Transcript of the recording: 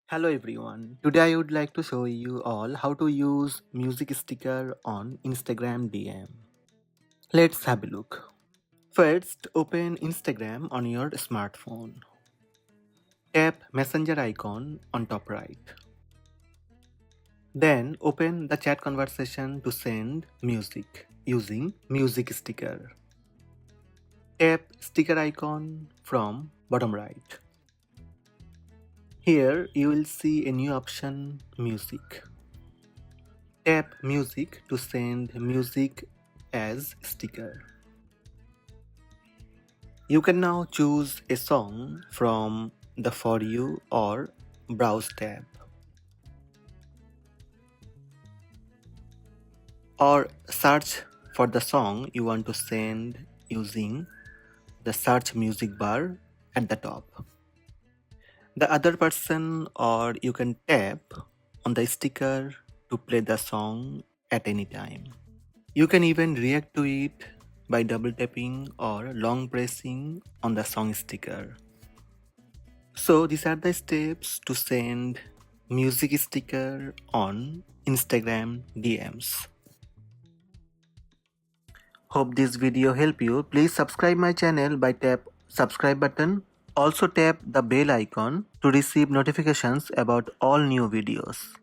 Hello everyone. Today I would like to show you all how to use music sticker on Instagram DM. Let's have a look. First, open Instagram on your smartphone. Tap messenger icon on top right. Then open the chat conversation to send music using music sticker. Tap sticker icon from bottom right. Here you will see a new option, music. Tap music to send music as sticker. You can now choose a song from the For You or Browse tab. Or search for the song you want to send using the search music bar at the top. The other person, or you can tap on the sticker to play the song at any time. You can even react to it by double tapping or long pressing on the song sticker. So these are the steps to send music sticker on Instagram DMs. Hope this video helped you. Please subscribe my channel by tap subscribe button. Also tap the bell icon to receive notifications about all new videos.